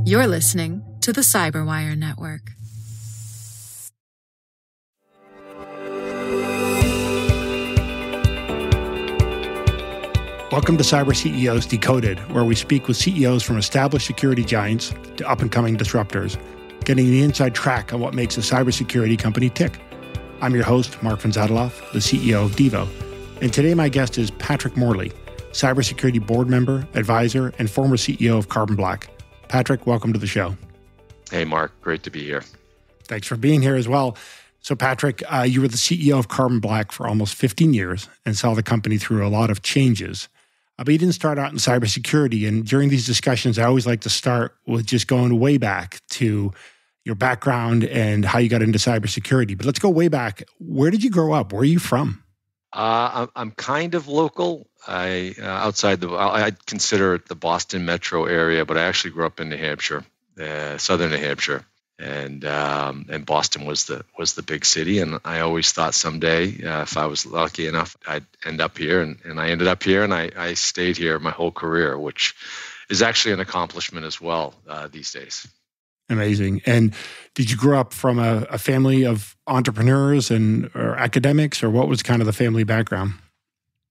You're listening to the Cyberwire Network. Welcome to Cyber CEOs Decoded, where we speak with CEOs from established security giants to up-and-coming disruptors, getting the inside track on what makes a cybersecurity company tick. I'm your host, Marc von Zadeloff, the CEO of Devo. And today my guest is Patrick Morley, cybersecurity board member, advisor, and former CEO of Carbon Black. Patrick, welcome to the show. Hey, Mark. Great to be here. Thanks for being here as well. So, Patrick, you were the CEO of Carbon Black for almost 15 years and saw the company through a lot of changes. But you didn't start out in cybersecurity. And during these discussions, I always like to start with just going way back to your background and how you got into cybersecurity. But let's go way back. Where did you grow up? Where are you from? I'm kind of local. I'd consider it the Boston metro area, but I actually grew up in New Hampshire, southern New Hampshire, and Boston was the big city. And I always thought someday, if I was lucky enough, I'd end up here, and I ended up here, and I stayed here my whole career, which is actually an accomplishment as well these days. Amazing. And did you grow up from a family of entrepreneurs or academics, or what was kind of the family background?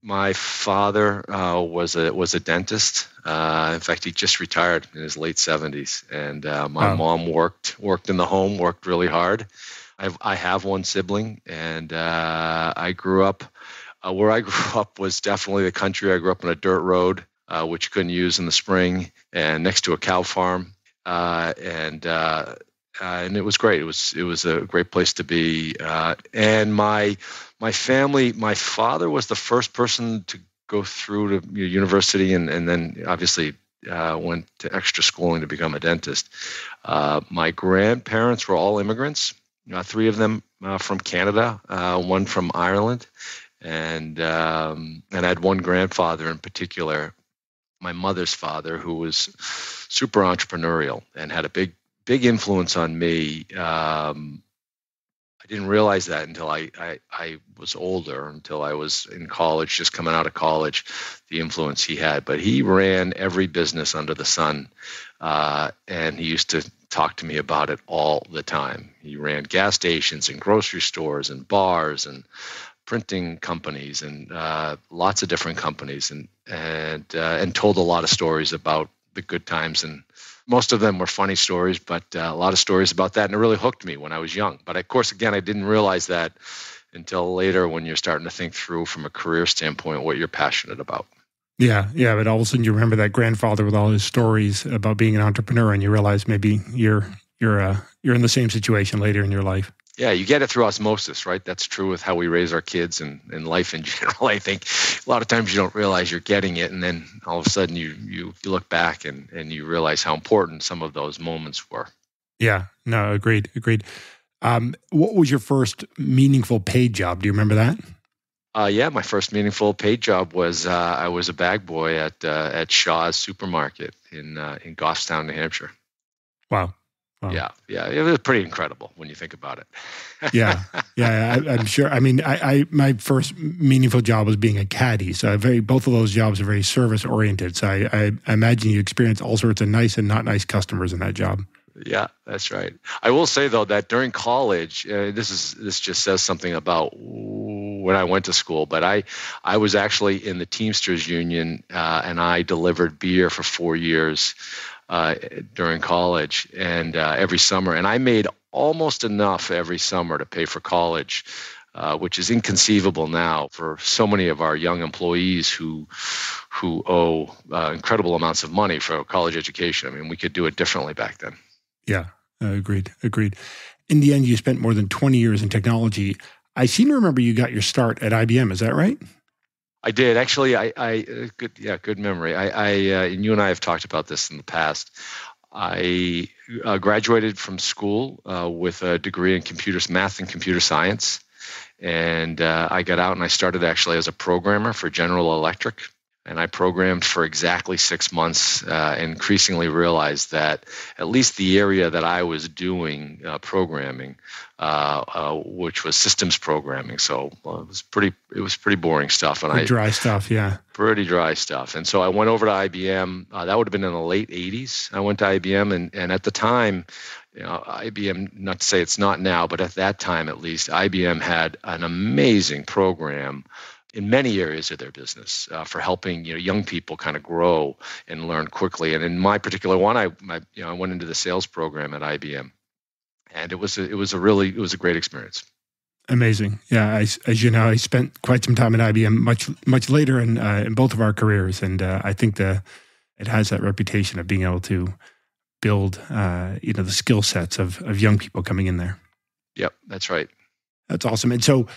My father was a dentist. In fact, he just retired in his late 70s. And my mom worked in the home, worked really hard. I have one sibling, and I grew up. Where I grew up was definitely the country. I grew up on a dirt road, which you couldn't use in the spring, and next to a cow farm. And it was great. It was a great place to be. And my family, my father was the first person to go through to university, and then obviously went to extra schooling to become a dentist. My grandparents were all immigrants. 3 of them from Canada, 1 from Ireland, and I had one grandfather in particular, my mother's father, who was super entrepreneurial and had a big influence on me. I didn't realize that until I was older, until I was in college, just coming out of college, the influence he had. But he ran every business under the sun, and he used to talk to me about it all the time. He ran gas stations and grocery stores and bars and printing companies and lots of different companies, and told a lot of stories about the good times, and most of them were funny stories, but a lot of stories about that, and it really hooked me when I was young. But of course, again, I didn't realize that until later when you're starting to think through from a career standpoint what you're passionate about. Yeah, but all of a sudden you remember that grandfather with all his stories about being an entrepreneur, and you realize maybe you're in the same situation later in your life. Yeah, you get it through osmosis, right? That's true with how we raise our kids and life in general. I think a lot of times you don't realize you're getting it, and then all of a sudden you look back and you realize how important some of those moments were. Yeah, no, agreed. What was your first meaningful paid job? Do you remember that? Yeah, my first meaningful paid job was I was a bag boy at Shaw's Supermarket in Goffstown, New Hampshire. Wow. Yeah, it was pretty incredible when you think about it. yeah, I'm sure. I mean, my first meaningful job was being a caddy, so both of those jobs are very service oriented. So I imagine you experienced all sorts of nice and not nice customers in that job. Yeah, that's right. I will say though that during college, this just says something about when I went to school. But I was actually in the Teamsters Union, and I delivered beer for 4 years. During college and every summer. And I made almost enough every summer to pay for college, which is inconceivable now for so many of our young employees who owe incredible amounts of money for a college education. I mean, we could do it differently back then. Yeah, agreed. In the end, you spent more than 20 years in technology. I seem to remember you got your start at IBM. Is that right? I did actually. Good memory. And you and I have talked about this in the past. I graduated from school with a degree in math and computer science, and I got out and I started actually as a programmer for General Electric. And I programmed for exactly 6 months, and increasingly realized that at least the area that I was doing programming, which was systems programming, so it was pretty boring stuff, and pretty dry stuff, yeah, pretty dry stuff. And so I went over to IBM. That would have been in the late '80s. I went to IBM, and at the time, IBM, not to say it's not now, but at that time at least, IBM had an amazing program in many areas of their business for helping young people kind of grow and learn quickly. And in my particular one, I went into the sales program at IBM, and it was a great experience. Amazing, yeah. As you know, I spent quite some time at IBM, much later in both of our careers, and I think it has that reputation of being able to build the skill sets of young people coming in there. Yep, that's right. That's awesome. And so,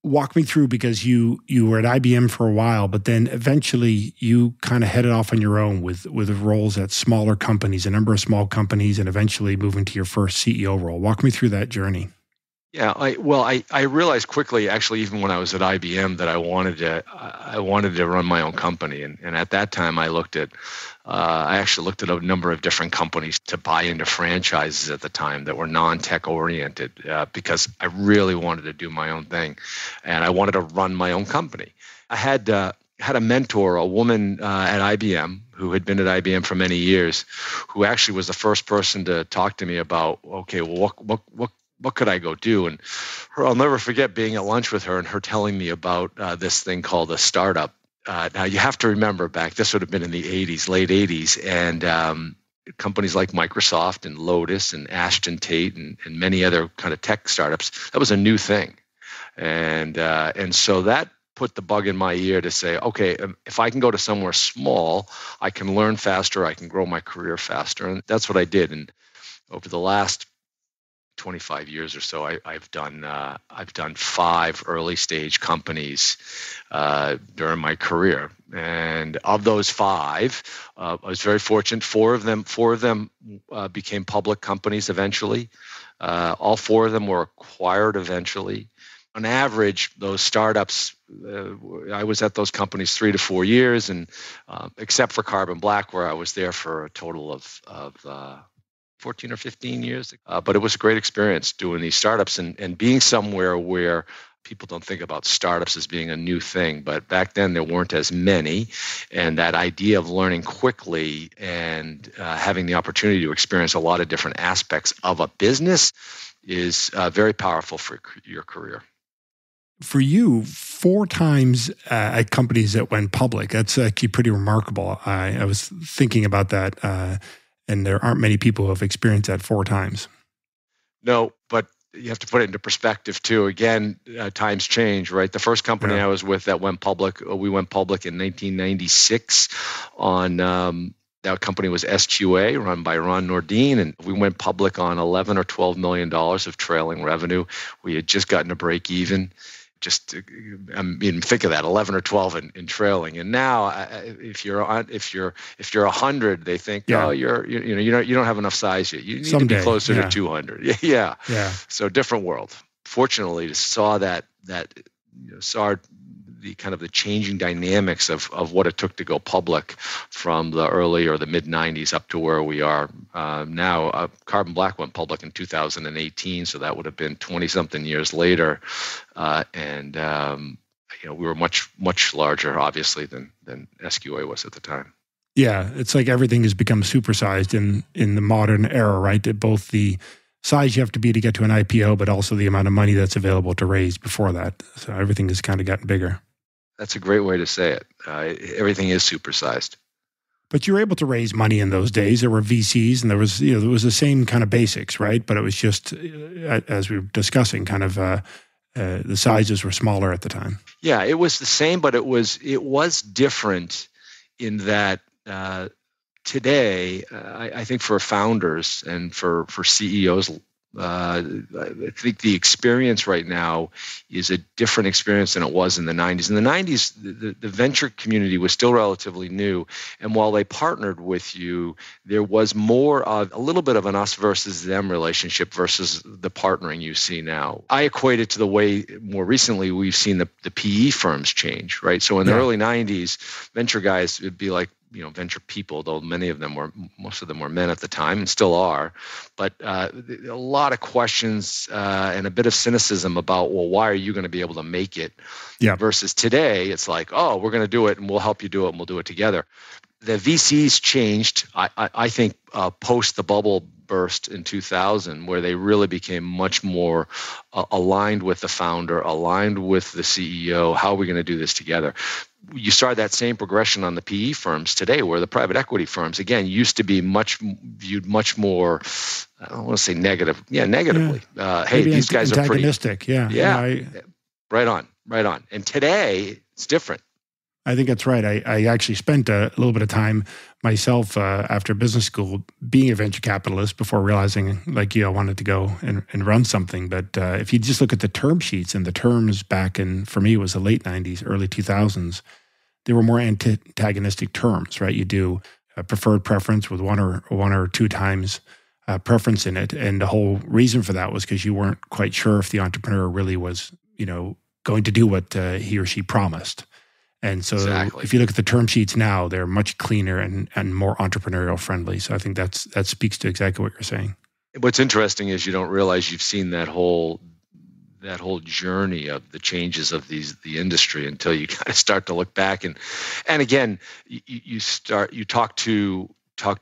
walk me through, because you were at IBM for a while, but then eventually you kind of headed off on your own with roles at smaller companies, a number of small companies, and eventually moving to your first CEO role. Walk me through that journey. Yeah, I realized quickly, actually, even when I was at IBM, that I wanted to run my own company, and at that time I actually looked at a number of different companies to buy into franchises at the time that were non-tech oriented, because I really wanted to do my own thing, and I wanted to run my own company. I had a mentor, a woman at IBM who had been at IBM for many years, who actually was the first person to talk to me about, okay, well, what could I go do? And I'll never forget being at lunch with her and her telling me about this thing called a startup. Now, you have to remember this would have been in the late 80s, and companies like Microsoft and Lotus and Ashton Tate and many other kind of tech startups, that was a new thing. And so that put the bug in my ear to say, okay, if I can go to somewhere small, I can learn faster, I can grow my career faster. And that's what I did. And over the last 25 years or so, I've done 5 early stage companies during my career, and of those 5, I was very fortunate. 4 of them became public companies eventually. All 4 of them were acquired eventually. On average, those startups, I was at those companies 3 to 4 years, and except for Carbon Black, where I was there for a total of 14 or 15 years. But it was a great experience doing these startups and being somewhere where people don't think about startups as being a new thing. But back then there weren't as many. And that idea of learning quickly and having the opportunity to experience a lot of different aspects of a business is very powerful for your career. For you, 4 times at companies that went public, that's actually pretty remarkable. I was thinking about that. And there aren't many people who have experienced that 4 times. No, but you have to put it into perspective too. Again, times change, right? The first company I was with that went public, we went public in 1996 on, that company was SQA, run by Ron Nordine, and we went public on $11 or $12 million of trailing revenue. We had just gotten a break even. Think of that, 11 or 12 in trailing. And now, if you're 100, they think, oh, you don't have enough size yet. You need to be closer to 200. Yeah. So different world. Fortunately, saw the kind of the changing dynamics of what it took to go public from the early or the mid 90s up to where we are now. Carbon Black went public in 2018, so that would have been 20 something years later, and we were much larger, obviously, than SQA was at the time. Yeah, it's like everything has become supersized in the modern era, right? That both the size you have to be to get to an IPO, but also the amount of money that's available to raise before that. So everything has kind of gotten bigger. That's a great way to say it. Everything is supersized. But you were able to raise money in those days. There were VCs, and there was the same kind of basics, right? But it was just, as we were discussing, kind of the sizes were smaller at the time. Yeah, it was the same, but it was different in that today, I think for founders and for CEOs I think the experience right now is a different experience than it was in the 90s. In the 90s, the venture community was still relatively new. And while they partnered with you, there was more of a little bit of an us versus them relationship versus the partnering you see now. I equate it to the way more recently we've seen the PE firms change, right? So in the early 90s, venture guys would be like, venture people, though most of them were men at the time and still are, but a lot of questions and a bit of cynicism about, well, why are you going to be able to make it? Yeah. Versus today, it's like, oh, we're going to do it and we'll help you do it and we'll do it together. The VCs changed, I think, post the bubble burst in 2000, where they really became much more aligned with the founder, aligned with the CEO. How are we going to do this together? You start that same progression on the PE firms today, where the private equity firms, again, used to be viewed much more, I don't want to say negative. Yeah, negatively. Yeah. Hey, these guys are pretty antagonistic. Yeah. Right on. And today, it's different. I think that's right. I actually spent a little bit of time myself after business school being a venture capitalist before realizing, like you, I wanted to go and run something. But if you just look at the term sheets and the terms back in, for me, it was the late 90s, early 2000s, they were more antagonistic terms, right? You do a preferred preference with one or two times preference in it. And the whole reason for that was because you weren't quite sure if the entrepreneur really was, going to do what he or she promised. And so if you look at the term sheets now, they're much cleaner and more entrepreneurial friendly. So I think that speaks to exactly what you're saying. What's interesting is you don't realize you've seen that whole journey of the changes of the industry until you kind of start to look back. And again, you talk to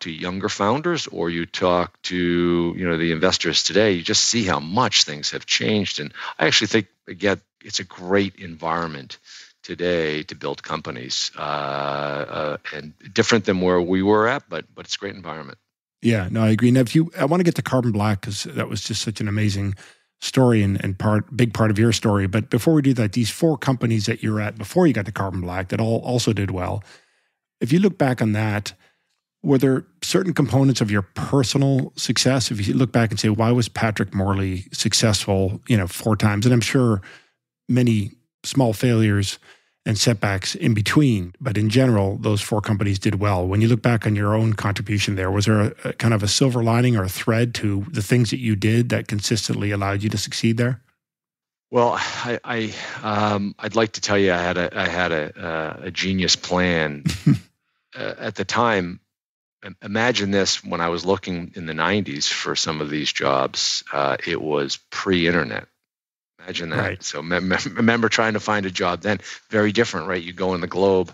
younger founders, or you talk to the investors today, you just see how much things have changed. And I actually think, again, it's a great environment today to build companies, and different than where we were at, but it's a great environment. Yeah, no, I agree. Now, I want to get to Carbon Black, because that was just such an amazing story and big part of your story. But before we do that, these 4 companies that you're at before you got to Carbon Black that all also did well. If you look back on that, were there certain components of your personal success? If you look back and say, why was Patrick Morley successful, 4 times? And I'm sure many small failures and setbacks in between. But in general, those 4 companies did well. When you look back on your own contribution there, was there a kind of a silver lining or a thread to the things that you did that consistently allowed you to succeed there? Well, I'd like to tell you I had a genius plan. At the time, imagine this, when I was looking in the 90s for some of these jobs, it was pre-internet. Imagine that. Right. So remember trying to find a job then. Very different, right? You go in the Globe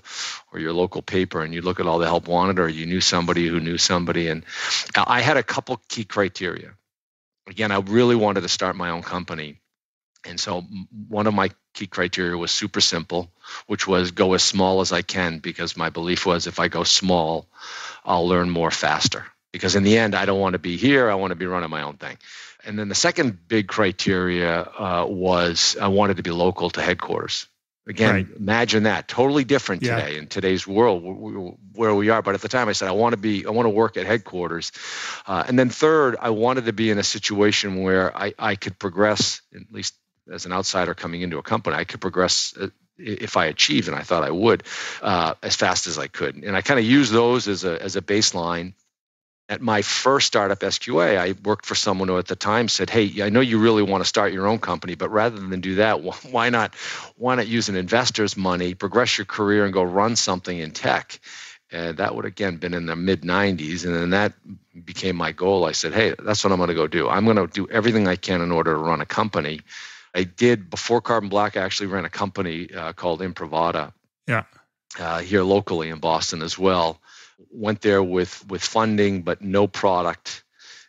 or your local paper and you look at all the help wanted, or you knew somebody who knew somebody. And I had a couple key criteria. Again, I really wanted to start my own company. And so one of my key criteria was super simple, which was go as small as I can, because my belief was if I go small, I'll learn more faster. Because in the end, I don't want to be here. I want to be running my own thing. And then the second big criteria was I wanted to be local to headquarters. Again, Imagine that. Totally different today in today's world where we are. But at the time, I said I want to work at headquarters. And then third, I wanted to be in a situation where I could progress, at least as an outsider coming into a company, I could progress if I achieved, and I thought I would, as fast as I could. And I kind of used those as a baseline. At my first startup, SQA, I worked for someone who at the time said, hey, I know you really want to start your own company, but rather than do that, why not use an investor's money, progress your career, and go run something in tech? And that would, again, been in the mid-90s. And then that became my goal. I said, hey, that's what I'm going to go do. I'm going to do everything I can in order to run a company. I did, before Carbon Black, I actually ran a company called Imprivata here locally in Boston as well. Went there with funding, but no product,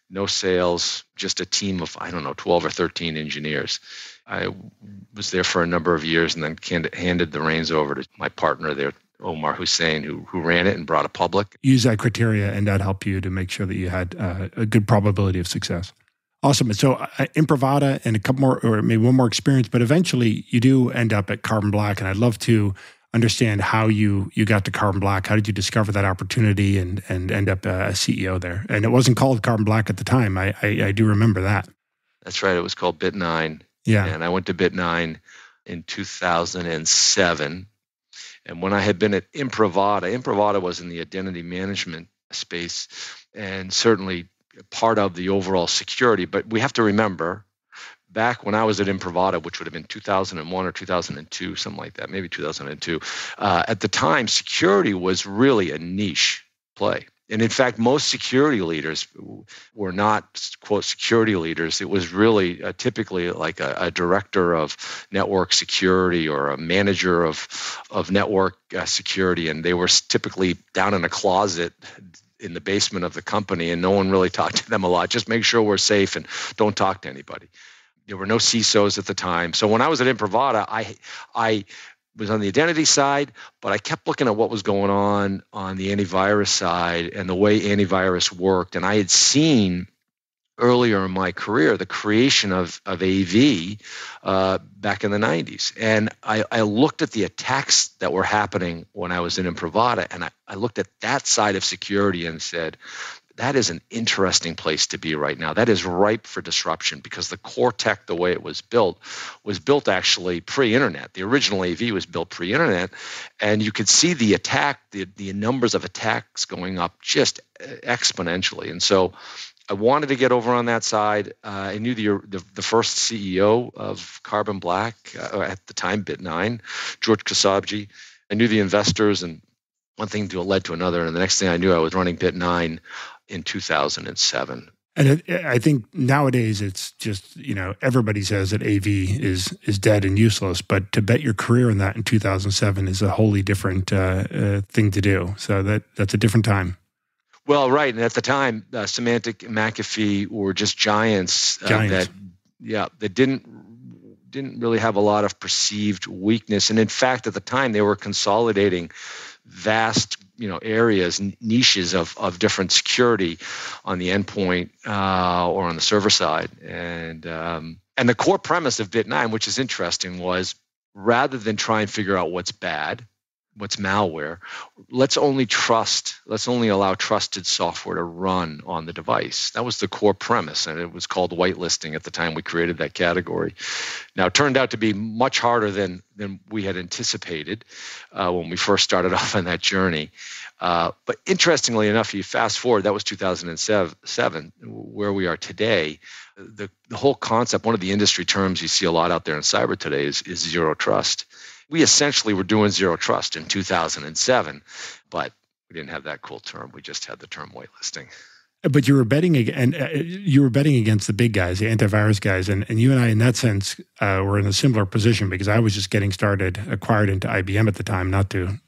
no sales, just a team of, 12 or 13 engineers. I was there for a number of years and then handed the reins over to my partner there, Omar Hussein, who ran it and brought it public. Use that criteria, and that helped you to make sure that you had a good probability of success. Awesome. So Imprivata and a couple more, or maybe one more experience, but eventually you do end up at Carbon Black. And I'd love to understand how you got to Carbon Black. How did you discover that opportunity and end up a CEO there? And it wasn't called Carbon Black at the time. I do remember that. That's right. It was called Bit9. Yeah. And I went to Bit9 in 2007. And when I had been at Imprivata was in the identity management space and certainly part of the overall security. But we have to remember, back when I was at Imprivata, which would have been 2001 or 2002, something like that, maybe 2002, at the time, security was really a niche play. And in fact, most security leaders were not, quote, security leaders. It was really typically like a director of network security or a manager of network security. And they were typically down in a closet in the basement of the company, and no one really talked to them a lot. Just make sure we're safe and don't talk to anybody. There were no CISOs at the time. So when I was at Imprivata, I was on the identity side, but I kept looking at what was going on the antivirus side and the way antivirus worked. And I had seen earlier in my career the creation of AV back in the 90s. And I looked at the attacks that were happening when I was in Imprivata, and I looked at that side of security and said, that is an interesting place to be right now. That is ripe for disruption because the core tech, the way it was built actually pre-internet. The original AV was built pre-internet, and you could see the attack, the numbers of attacks going up just exponentially. And so I wanted to get over on that side. I knew the first CEO of Carbon Black at the time, Bit9, George Kasabji. I knew the investors, and one thing led to another. And the next thing I knew, I was running Bit9 in 2007. And I think nowadays it's just, everybody says that AV is dead and useless, but to bet your career on that in 2007 is a wholly different thing to do. So that's a different time. Well, right. And at the time, Symantec and McAfee were just giants. That didn't really have a lot of perceived weakness. And in fact, at the time, they were consolidating vast areas, niches of different security on the endpoint or on the server side. And the core premise of Bit9, which is interesting, was rather than try and figure out what's bad, what's malware, let's only allow trusted software to run on the device. That was the core premise, and it was called whitelisting at the time we created that category. Now, it turned out to be much harder than we had anticipated when we first started off on that journey. But interestingly enough, you fast forward, that was 2007, where we are today. The whole concept, one of the industry terms you see a lot out there in cyber today is zero trust. We essentially were doing zero trust in 2007, but we didn't have that cool term. We just had the term whitelisting. But you were betting against the big guys, the antivirus guys, and you and I, in that sense, were in a similar position because I was just getting started, acquired into IBM at the time. Not to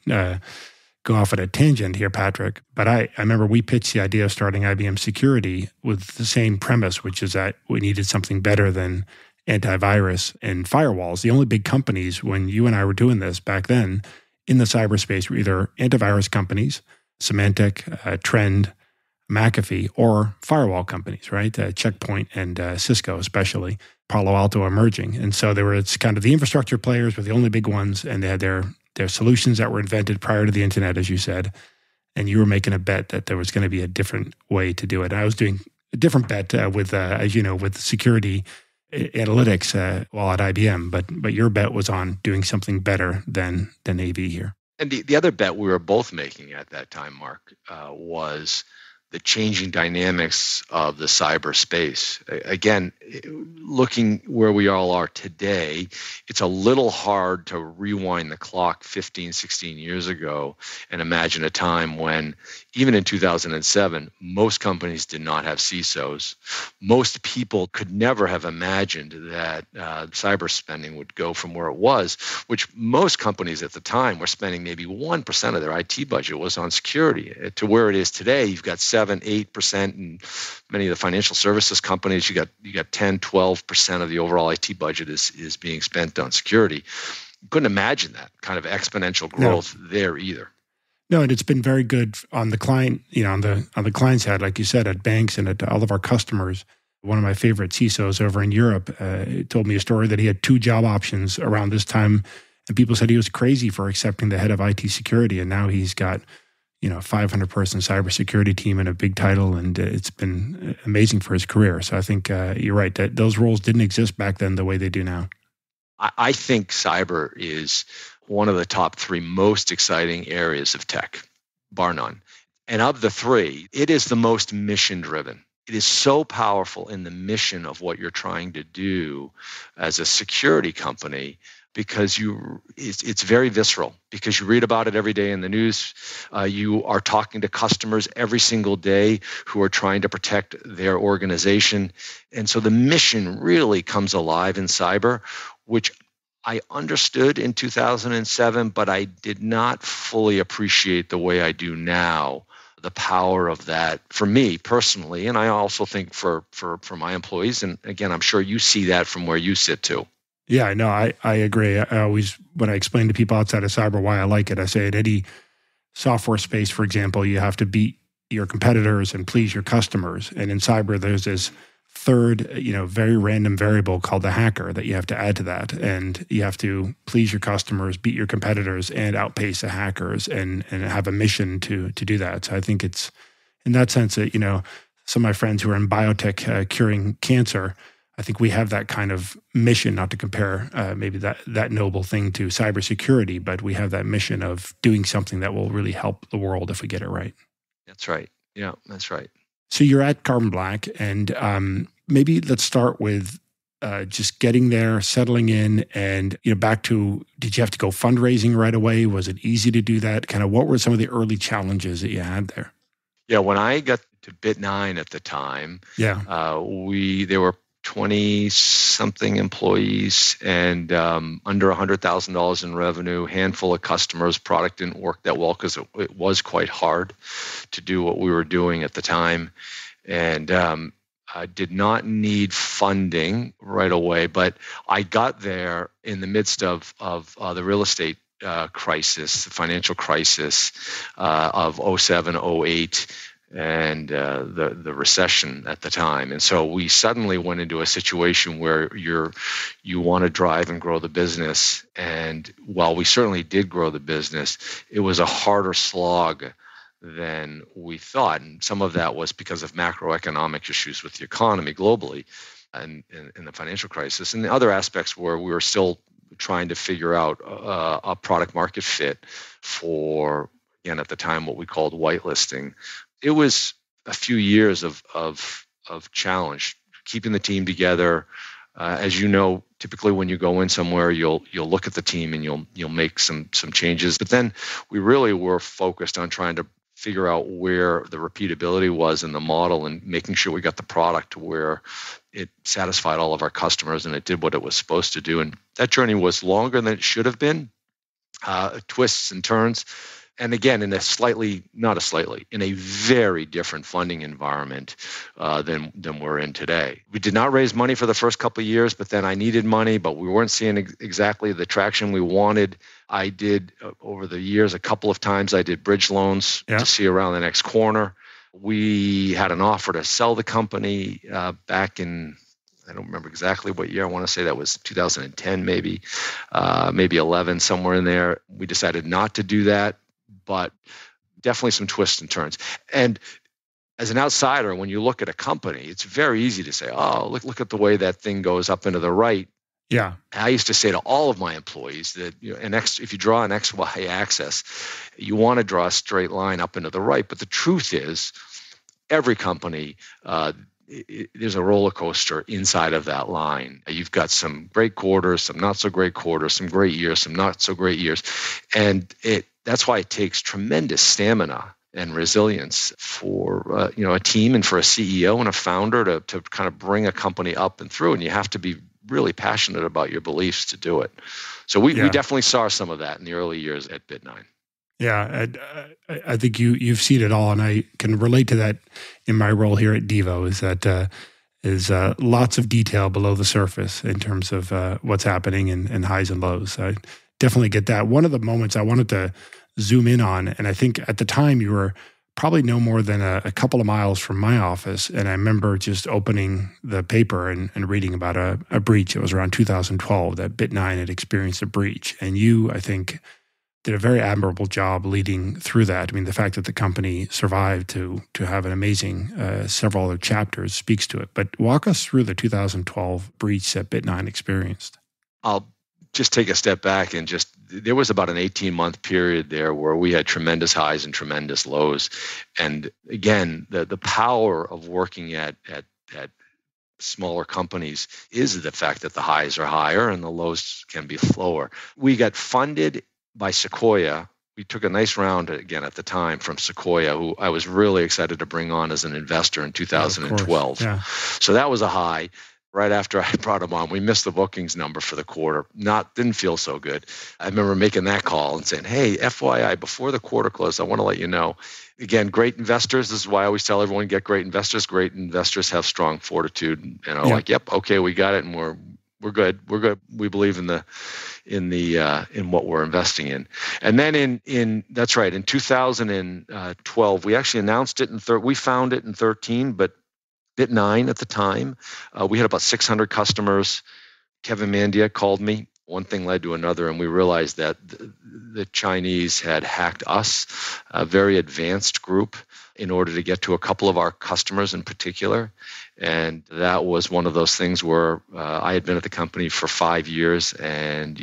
go off at a tangent here, Patrick, but I remember we pitched the idea of starting IBM Security with the same premise, which is that we needed something better than antivirus and firewalls. The only big companies when you and I were doing this back then in the cyberspace were either antivirus companies, Symantec, Trend, McAfee, or firewall companies, right? Checkpoint and Cisco, especially, Palo Alto emerging. And so it's kind of the infrastructure players were the only big ones, and they had their solutions that were invented prior to the internet, as you said. And you were making a bet that there was going to be a different way to do it. And I was doing a different bet with, as you know, with security analytics while at IBM, but your bet was on doing something better than AV here. And the other bet we were both making at that time, Mark, was the changing dynamics of the cyberspace. Again, looking where we all are today, it's a little hard to rewind the clock 15, 16 years ago and imagine a time when, even in 2007, most companies did not have CISOs. Most people could never have imagined that cyber spending would go from where it was, which most companies at the time were spending maybe 1% of their IT budget was on security, to where it is today. You've got 7-8%, and many of the financial services companies, you got 10-12% of the overall IT budget is being spent on security. You couldn't imagine that kind of exponential growth there either. No, and it's been very good on the client, on the client side, like you said, at banks and at all of our customers. One of my favorite CISOs over in Europe told me a story that he had 2 job options around this time, and people said he was crazy for accepting the head of IT security, and now he's got 500-person cybersecurity team and a big title, and it's been amazing for his career. So I think you're right that those roles didn't exist back then the way they do now. I think cyber is one of the top 3 most exciting areas of tech, bar none. And of the 3, it is the most mission-driven. It is so powerful in the mission of what you're trying to do as a security company because it's very visceral, because you read about it every day in the news. You are talking to customers every single day who are trying to protect their organization. And so the mission really comes alive in cyber, which I understood in 2007, but I did not fully appreciate the way I do now, the power of that for me personally. And I also think for my employees. And again, I'm sure you see that from where you sit too. Yeah, no, I agree. I always, when I explain to people outside of cyber why I like it, I say in any software space, for example, you have to beat your competitors and please your customers. And in cyber, there's this third, very random variable called the hacker that you have to add to that. And you have to please your customers, beat your competitors, and outpace the hackers and have a mission to do that. So I think it's in that sense that, some of my friends who are in biotech curing cancer, I think we have that kind of mission, not to compare maybe that noble thing to cybersecurity, but we have that mission of doing something that will really help the world if we get it right. That's right. Yeah, that's right. So you're at Carbon Black, and maybe let's start with just getting there, settling in, and back to, did you have to go fundraising right away? Was it easy to do that? Kind of what were some of the early challenges that you had there? Yeah, when I got to Bit9 at the time, there were 20-something employees and under $100,000 in revenue, handful of customers. Product didn't work that well because it was quite hard to do what we were doing at the time. And I did not need funding right away, but I got there in the midst of the real estate crisis, the financial crisis of 07, 08. And the recession at the time. And so we suddenly went into a situation where you want to drive and grow the business. And while we certainly did grow the business, it was a harder slog than we thought. And some of that was because of macroeconomic issues with the economy globally and the financial crisis. And the other aspects were we were still trying to figure out a product market fit for, again, at the time, what we called whitelisting. It was a few years of challenge, keeping the team together. As you know, typically when you go in somewhere, you'll look at the team and you'll make some changes. But then we really were focused on trying to figure out where the repeatability was in the model and making sure we got the product to where it satisfied all of our customers and it did what it was supposed to do. And that journey was longer than it should have been, twists and turns. And again, in a very different funding environment than we're in today. We did not raise money for the first couple of years, but then I needed money, but we weren't seeing exactly the traction we wanted. I did, over the years, a couple of times, I did bridge loans to see around the next corner. We had an offer to sell the company back in, I don't remember exactly what year. I want to say that was 2010, maybe 11, somewhere in there. We decided not to do that. But definitely some twists and turns. And as an outsider, when you look at a company, it's very easy to say, oh, look at the way that thing goes up into the right. Yeah. I used to say to all of my employees that if you draw an XY axis, you want to draw a straight line up into the right. But the truth is, every company, there's a roller coaster inside of that line. You've got some great quarters, some not so great quarters, some great years, some not so great years. And that's why it takes tremendous stamina and resilience for a team and for a CEO and a founder to kind of bring a company up and through. And you have to be really passionate about your beliefs to do it. So we definitely saw some of that in the early years at Bit9. Yeah, I think you've seen it all, and I can relate to that in my role here at Devo. Is that is lots of detail below the surface in terms of what's happening and highs and lows. I definitely get that. One of the moments I wanted to zoom in on, and I think at the time you were probably no more than a couple of miles from my office, and I remember just opening the paper and reading about a breach. It was around 2012 that Bit9 had experienced a breach, and you, I think, did a very admirable job leading through that. I mean, the fact that the company survived to have an amazing several other chapters speaks to it. But walk us through the 2012 breach that Bit9 experienced. I'll just take a step back and there was about an 18-month period there where we had tremendous highs and tremendous lows. And again, the power of working at smaller companies is the fact that the highs are higher and the lows can be lower. We got funded by Sequoia. We took a nice round again at the time from Sequoia, who I was really excited to bring on as an investor in 2012. Yeah. So that was a high. Right after I brought him on, we missed the bookings number for the quarter. Didn't feel so good. I remember making that call and saying, "Hey, FYI, before the quarter closed, I want to let you know." Again, great investors. This is why I always tell everyone, get great investors. Great investors have strong fortitude. Like, yep, okay, we got it, and we're good. We're good. We believe in what we're investing in. And then in 2012, we actually announced it we found it in 13, but Bit9 at the time, we had about 600 customers. Kevin Mandia called me. One thing led to another, and we realized that the Chinese had hacked us, a very advanced group, in order to get to a couple of our customers in particular. And that was one of those things where I had been at the company for 5 years, and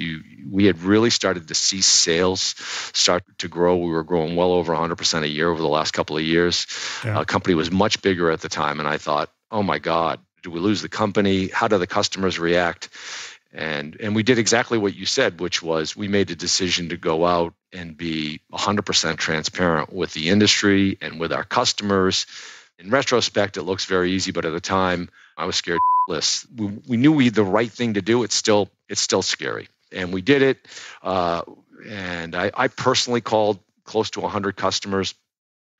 we had really started to see sales start to grow. We were growing well over 100% a year over the last couple of years. Yeah. Company was much bigger at the time, and I thought, oh my God, do we lose the company? How do the customers react? And we did exactly what you said, which was we made a decision to go out and be 100% transparent with the industry and with our customers. In retrospect, it looks very easy, but at the time, I was scared shitless. We knew we had the right thing to do. It's still scary, and we did it. And I personally called close to 100 customers.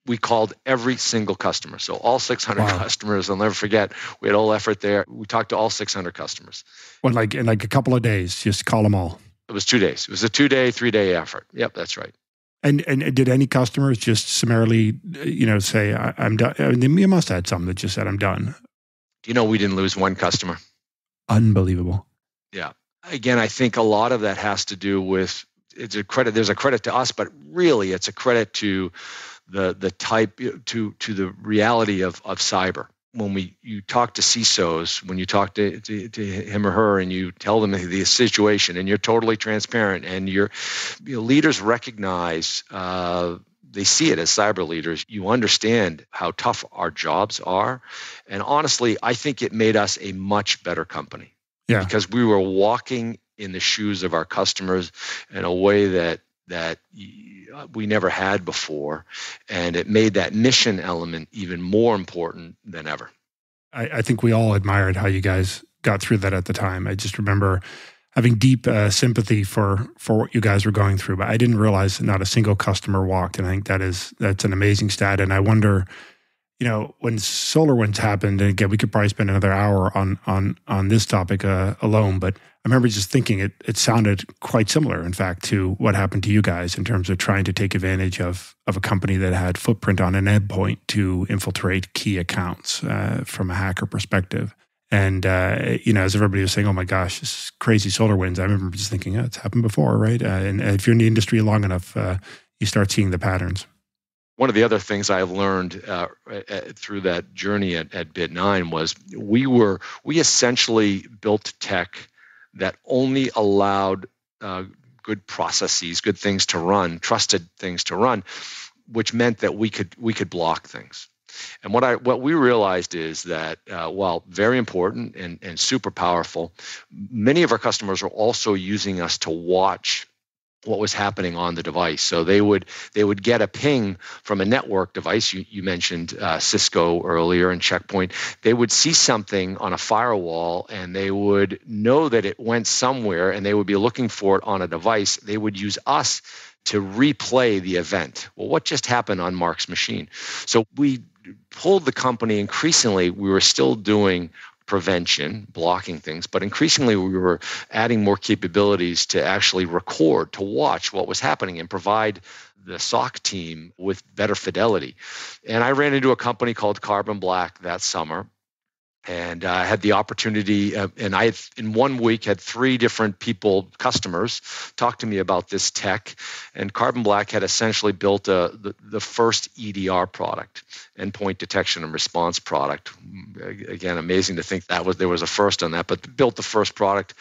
We called every single customer. So all 600 customers, I'll never forget, we had a whole effort there. We talked to all 600 customers. Well, in a couple of days, just call them all. It was 2 days. It was a 2-day, 3-day effort. Yep, that's right. And did any customers just summarily, say, I'm done? I mean, you must have had some that just said, I'm done. We didn't lose one customer. Unbelievable. Yeah. Again, I think a lot of that has to do with, it's a credit. There's a credit to us, but really it's a credit to the type, to the reality of cyber. When you talk to CISOs, when you talk to him or her, and you tell them the situation, and you're totally transparent, and your leaders recognize, they see it as cyber leaders. You understand how tough our jobs are, and honestly, I think it made us a much better company. Yeah, because we were walking in the shoes of our customers in a way that we never had before, and it made that mission element even more important than ever. I think we all admired how you guys got through that at the time. I just remember having deep sympathy for what you guys were going through, but I didn't realize not a single customer walked, and I think that's an amazing stat. And I wonder, when SolarWinds happened, and again, we could probably spend another hour on this topic alone, but I remember just thinking it sounded quite similar, in fact, to what happened to you guys in terms of trying to take advantage of a company that had footprint on an endpoint to infiltrate key accounts from a hacker perspective. And, as everybody was saying, oh my gosh, this is crazy SolarWinds, I remember just thinking, it's happened before, right? And if you're in the industry long enough, you start seeing the patterns. One of the other things I've learned through that journey at Bit9 was we essentially built tech that only allowed good processes, good things to run, trusted things to run, which meant that we could block things. And what we realized is that while very important and super powerful, many of our customers are also using us to watch what was happening on the device. So they would get a ping from a network device. You mentioned Cisco earlier and Checkpoint. They would see something on a firewall, and they would know that it went somewhere, and they would be looking for it on a device. They would use us to replay the event. Well, what just happened on Mark's machine? So we pulled the company increasingly. We were still doing prevention, blocking things, but increasingly we were adding more capabilities to actually record, to watch what was happening and provide the SOC team with better fidelity. And I ran into a company called Carbon Black that summer, And I had the opportunity, and I in 1 week had 3 different customers, talk to me about this tech. And Carbon Black had essentially built the first EDR product, endpoint detection and response product. Again, amazing to think there was a first on that, but built the first product.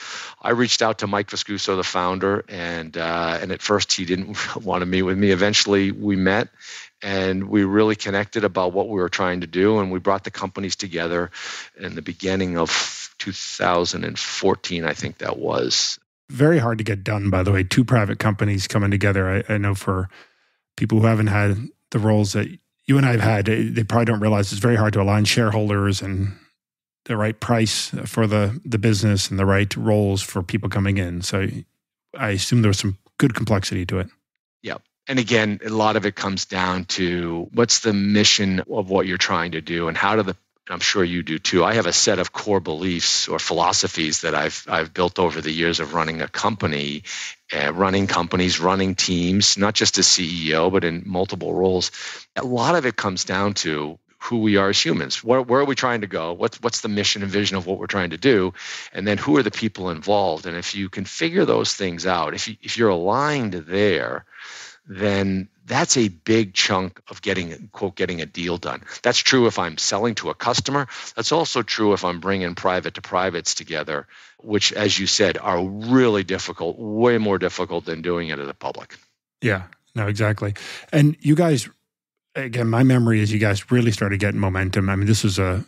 I reached out to Mike Viscuso, the founder, and at first he didn't want to meet with me. Eventually, we met. And we really connected about what we were trying to do, and we brought the companies together in the beginning of 2014, I think that was. Very hard to get done, by the way. 2 private companies coming together. I know for people who haven't had the roles that you and I have had, they probably don't realize it's very hard to align shareholders and the right price for the business and the right roles for people coming in. So I assume there was some good complexity to it. Yeah. And again, a lot of it comes down to what's the mission of what you're trying to do, and I'm sure you do too. I have a set of core beliefs or philosophies that I've built over the years of running a company, running companies, running teams, not just as CEO, but in multiple roles. A lot of it comes down to who we are as humans. Where are we trying to go? What's the mission and vision of what we're trying to do? And then who are the people involved? And if you can figure those things out, if you're aligned there, then that's a big chunk of getting a deal done. That's true if I'm selling to a customer. That's also true if I'm bringing private to privates together, which, as you said, are really difficult, way more difficult than doing it as a public. Yeah, no, exactly. And you guys, again, my memory is you guys really started getting momentum. I mean, this is a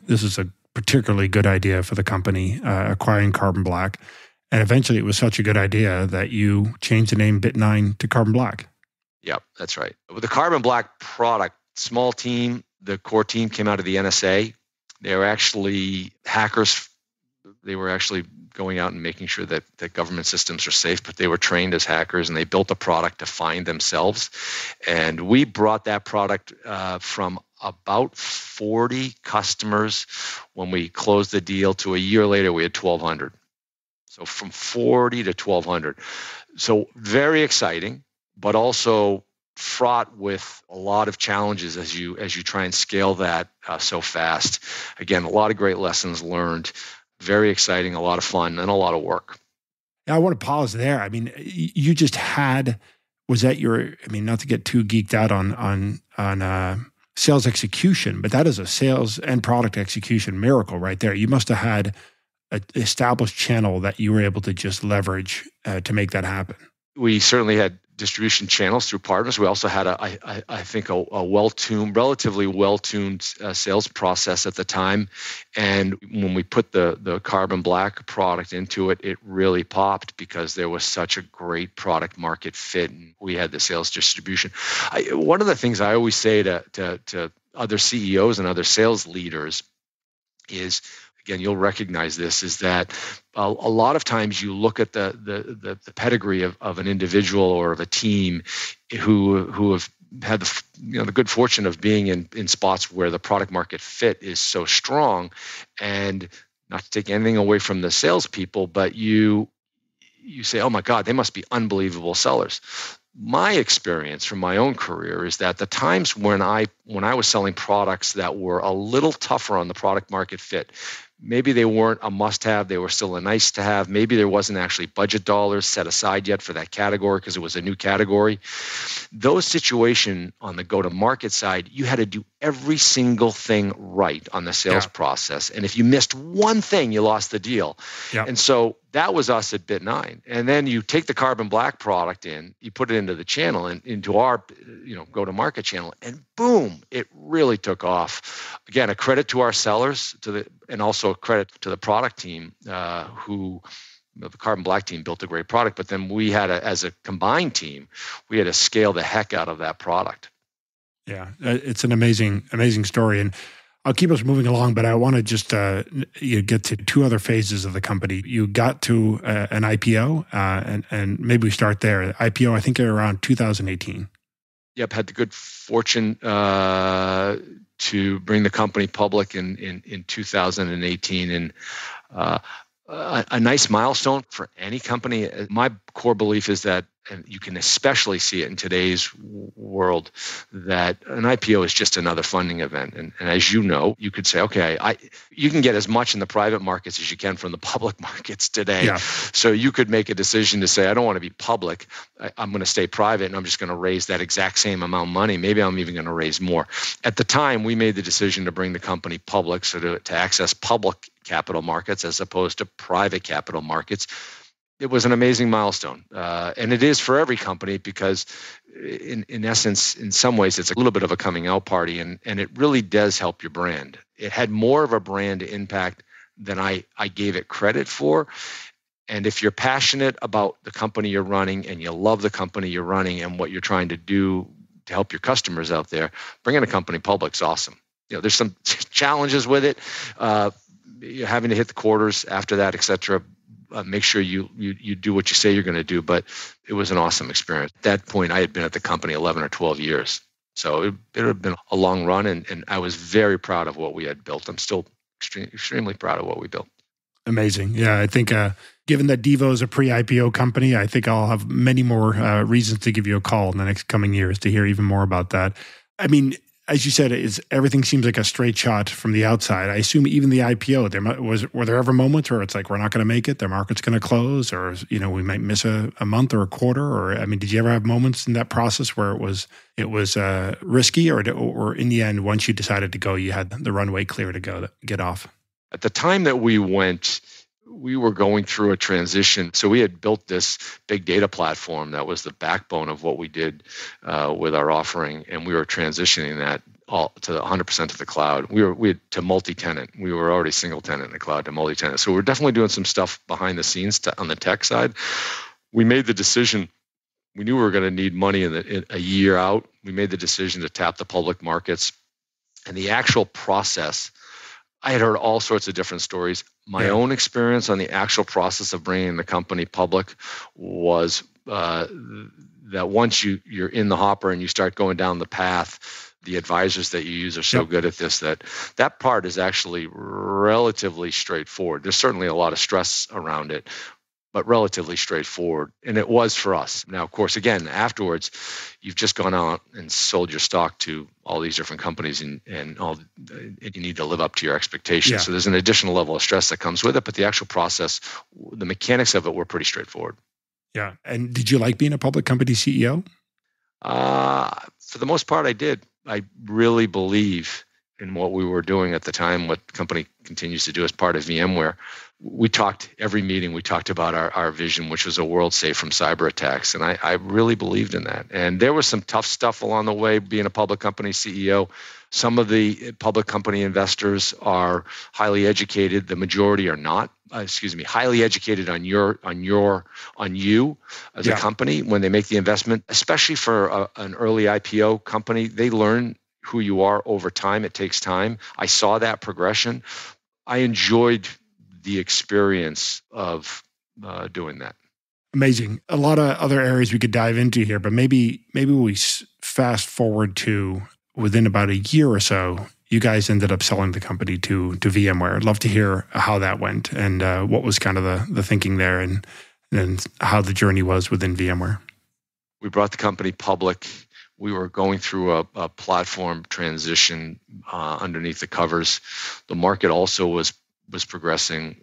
particularly good idea for the company, acquiring Carbon Black. And eventually it was such a good idea that you changed the name Bit9 to Carbon Black. Yep, that's right. With the Carbon Black product, small team, the core team came out of the NSA. They were actually hackers. They were actually going out and making sure that government systems are safe, but they were trained as hackers, and they built a product to find themselves. And we brought that product from about 40 customers when we closed the deal to a year later, we had 1,200. So from 40 to 1,200. So very exciting, but also fraught with a lot of challenges as you try and scale that so fast. Again, a lot of great lessons learned, very exciting, a lot of fun, and a lot of work. Yeah, I want to pause there. I mean, you just had, was that your, I mean, not to get too geeked out on sales execution, but that is a sales and product execution miracle right there. You must have had an established channel that you were able to just leverage to make that happen. We certainly had distribution channels through partners. We also had I think a relatively well-tuned sales process at the time. And when we put the Carbon Black product into it, it really popped because there was such a great product market fit. And we had the sales distribution. One of the things I always say to other CEOs and other sales leaders is, again, you'll recognize this, is that a lot of times you look at the pedigree of an individual or of a team who have had the good fortune of being in spots where the product market fit is so strong, and not to take anything away from the salespeople, but you say, oh my God, they must be unbelievable sellers. My experience from my own career is that the times when I was selling products that were a little tougher on the product market fit, maybe they weren't a must-have, they were still a nice-to-have, maybe there wasn't actually budget dollars set aside yet for that category because it was a new category. Those situations on the go-to-market side, you had to do every single thing right on the sales process. And if you missed one thing, you lost the deal. Yeah. And so that was us at Bit9. And then you take the Carbon Black product in, you put it into the channel and into our go-to-market channel, and boom, it really took off. Again, a credit to our sellers, and also a credit to the product team who, the Carbon Black team built a great product, but then we had as a combined team, we had to scale the heck out of that product. Yeah, it's an amazing story. And I'll keep us moving along, but I want to just get to 2 other phases of the company. You got to an IPO, and maybe we start there. IPO, I think around 2018. Yep, had the good fortune to bring the company public in 2018, and a nice milestone for any company. My core belief is that, and you can especially see it in today's world, that an IPO is just another funding event. And as you know, you could say, okay, you can get as much in the private markets as you can from the public markets today. Yeah. So you could make a decision to say, I don't want to be public. I'm going to stay private, and I'm just going to raise that exact same amount of money. Maybe I'm even going to raise more. At the time, we made the decision to bring the company public, so to access public capital markets as opposed to private capital markets. It was an amazing milestone, and it is for every company, because in essence, in some ways, it's a little bit of a coming out party, and it really does help your brand. It had more of a brand impact than I gave it credit for. And if you're passionate about the company you're running and you love the company you're running and what you're trying to do to help your customers out there, bringing a company public is awesome. There's some challenges with it, you're having to hit the quarters after that, et cetera. Make sure you do what you say you're going to do. But it was an awesome experience. At that point, I had been at the company 11 or 12 years. So it had been a long run, and I was very proud of what we had built. I'm still extremely proud of what we built. Amazing. Yeah, I think given that Devo is a pre-IPO company, I think I'll have many more reasons to give you a call in the next coming years to hear even more about that. I mean, as you said, everything seems like a straight shot from the outside. I assume even the IPO, were there ever moments where it's like, we're not going to make it, the market's going to close, or we might miss a month or a quarter? Or I mean, did you ever have moments in that process where it was risky, or in the end, once you decided to go, you had the runway clear to go to get off? At the time that we went, we were going through a transition. So we had built this big data platform that was the backbone of what we did with our offering, and we were transitioning that all to 100% to the cloud. We had to multi-tenant. We were already single tenant in the cloud to multi-tenant. So we're definitely doing some stuff behind the scenes on the tech side. We made the decision. We knew we were going to need money in a year out. We made the decision to tap the public markets, and the actual process. I had heard all sorts of different stories. My own experience on the actual process of bringing the company public was that once you're in the hopper and you start going down the path, the advisors that you use are so good at this that part is actually relatively straightforward. There's certainly a lot of stress around it, but relatively straightforward. And it was for us. Now, of course, again, afterwards, you've just gone out and sold your stock to all these different companies, and you need to live up to your expectations. Yeah. So there's an additional level of stress that comes with it, but the actual process, the mechanics of it were pretty straightforward. Yeah. And did you like being a public company CEO? For the most part, I did. I really believe in what we were doing at the time, what the company continues to do as part of VMware. We talked, every meeting, we talked about our vision, which was a world safe from cyber attacks. And I really believed in that. And there was some tough stuff along the way, being a public company CEO. Some of the public company investors are highly educated. The majority are not. Highly educated on you as a company when they make the investment, especially for an early IPO company. They learn who you are over time. It takes time. I saw that progression. I enjoyed the experience of doing that. Amazing. A lot of other areas we could dive into here, but maybe we fast forward to within about a year or so, you guys ended up selling the company to VMware. I'd love to hear how that went and what was kind of the thinking there and how the journey was within VMware. We brought the company public. We were going through a platform transition underneath the covers. The market also was progressing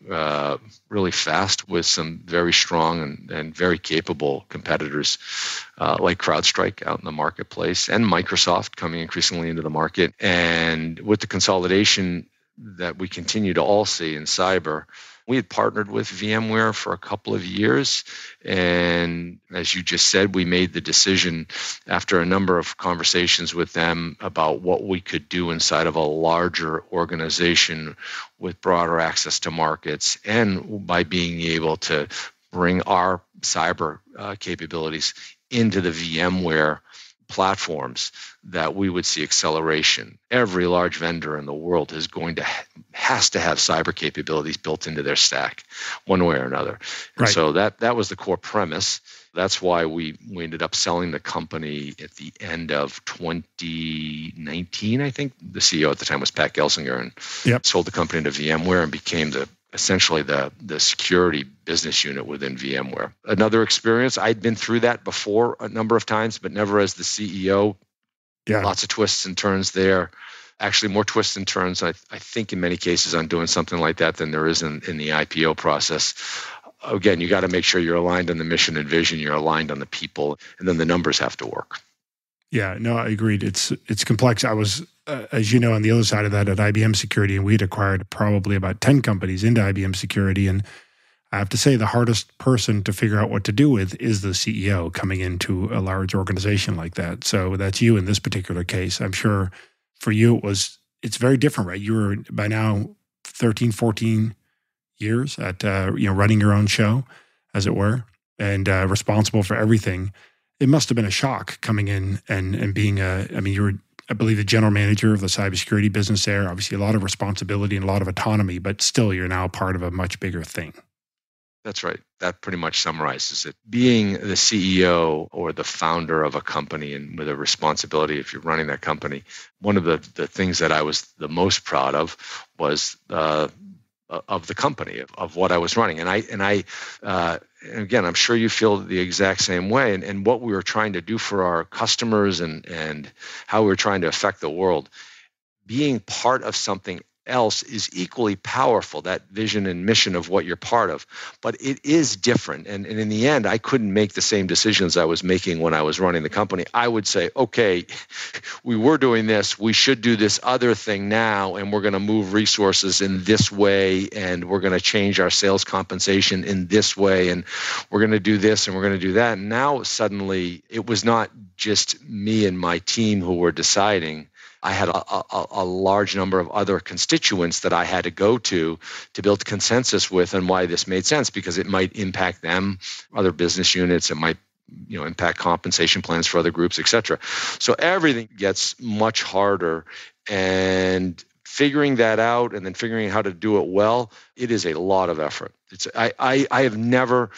really fast with some very strong and very capable competitors like CrowdStrike out in the marketplace, and Microsoft coming increasingly into the market. And with the consolidation that we continue to all see in cyber, we had partnered with VMware for a couple of years. And as you just said, we made the decision after a number of conversations with them about what we could do inside of a larger organization with broader access to markets, and by being able to bring our cyber capabilities into the VMware platforms, that we would see acceleration. Every large vendor in the world has to have cyber capabilities built into their stack one way or another. Right. So that was the core premise. That's why we ended up selling the company at the end of 2019, I think. The CEO at the time was Pat Gelsinger, and sold the company to VMware and became the essentially the security business unit within VMware. Another experience, I'd been through that before a number of times, but never as the CEO. Yeah. Lots of twists and turns there. Actually, more twists and turns, I think, in many cases on doing something like that than there is in the IPO process. Again, you got to make sure you're aligned on the mission and vision, you're aligned on the people, and then the numbers have to work. Yeah, no, I agreed. It's complex. I was, as you know, on the other side of that at IBM Security, and we'd acquired probably about 10 companies into IBM Security. And I have to say the hardest person to figure out what to do with is the CEO coming into a large organization like that. So that's you in this particular case. I'm sure for you it's very different, right? You were by now 13, 14 years at running your own show, as it were, and responsible for everything. It must have been a shock coming in and being you were, I believe, the general manager of the cybersecurity business there. Obviously, a lot of responsibility and a lot of autonomy, but still, you're now part of a much bigger thing. That's right. That pretty much summarizes it. Being the CEO or the founder of a company and with a responsibility, if you're running that company, one of the things that I was the most proud of was of the company, of what I was running. And again, I'm sure you feel the exact same way. And what we were trying to do for our customers and how we were trying to affect the world, being part of something else is equally powerful, that vision and mission of what you're part of. But it is different. And in the end, I couldn't make the same decisions I was making when I was running the company. I would say, okay, we were doing this, we should do this other thing now, and we're going to move resources in this way, and we're going to change our sales compensation in this way, and we're going to do this and we're going to do that. And now suddenly it was not just me and my team who were deciding. I had a large number of other constituents that I had to go to build consensus with on why this made sense, because it might impact them, other business units, it might impact compensation plans for other groups, et cetera. So everything gets much harder, and figuring that out and then figuring out how to do it well, it is a lot of effort. I have never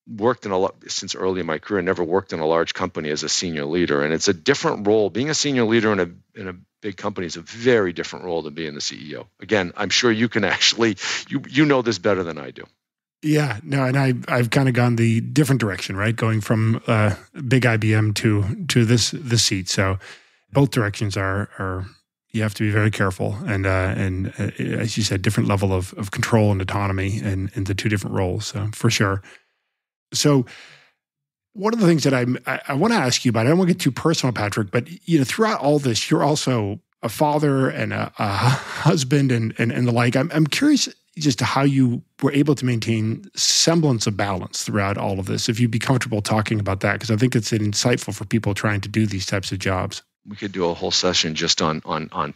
worked in since early in my career, never worked in a large company as a senior leader, and it's a different role. Being a senior leader in a big company is a very different role than being the CEO. Again, I'm sure you can actually you know this better than I do. Yeah, no, and I've kind of gone the different direction, right? Going from big IBM to this seat. So both directions are you have to be very careful, and as you said, different level of control and autonomy in the two different roles. So for sure. So one of the things that I want to ask you about, I don't want to get too personal, Patrick, but throughout all this, you're also a father and a husband and the like. I'm curious just how you were able to maintain semblance of balance throughout all of this, if you'd be comfortable talking about that, because I think it's insightful for people trying to do these types of jobs. We could do a whole session just on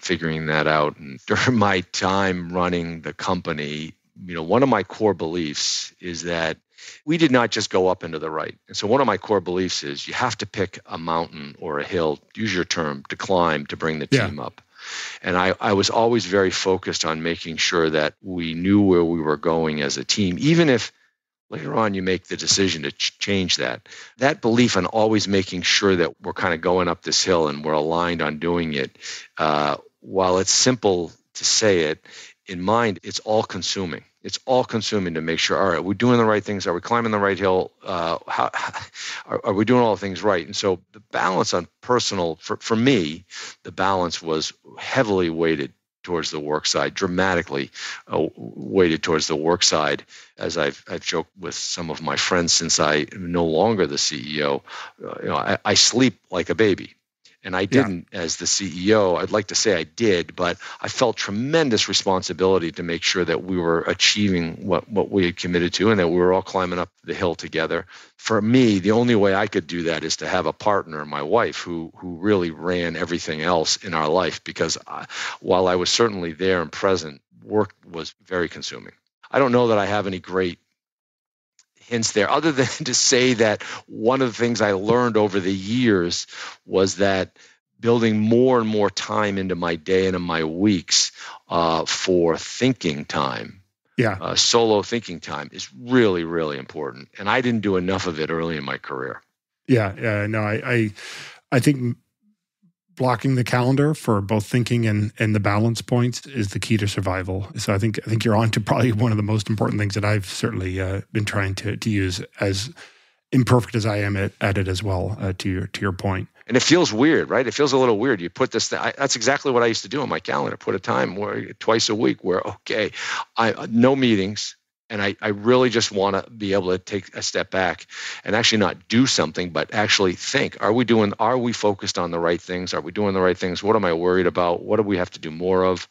figuring that out. And during my time running the company, one of my core beliefs is that we did not just go up into the right. And so one of my core beliefs is you have to pick a mountain or a hill, use your term, to climb to bring the team up. And I was always very focused on making sure that we knew where we were going as a team, even if later on you make the decision to change that. That belief on always making sure that we're kind of going up this hill and we're aligned on doing it, while it's simple to say it, in mind, it's all consuming. It's all consuming to make sure, all right, we're doing the right things. Are we climbing the right hill? Are we doing all the things right? And so the balance on personal, for me, the balance was heavily weighted towards the work side, dramatically weighted towards the work side. As I've joked with some of my friends, since I'm no longer the CEO, I sleep like a baby. And I didn't as the CEO. I'd like to say I did, but I felt tremendous responsibility to make sure that we were achieving what we had committed to and that we were all climbing up the hill together. For me, the only way I could do that is to have a partner, my wife, who really ran everything else in our life, because while I was certainly there and present, work was very consuming. I don't know that I have any great hints there, other than to say that one of the things I learned over the years was that building more and more time into my day and in my weeks for thinking time, solo thinking time, is really, really important. And I didn't do enough of it early in my career. I think blocking the calendar for both thinking and the balance points is the key to survival. So I think you're on to probably one of the most important things that I've certainly been trying to use, as imperfect as I am at it as well, to your point. And it feels weird, right? It feels a little weird. You put this thing, that's exactly what I used to do on my calendar, put a time where twice a week where, okay, no meetings. And I really just want to be able to take a step back and actually not do something, but actually think, are we focused on the right things? Are we doing the right things? What am I worried about? What do we have to do more of?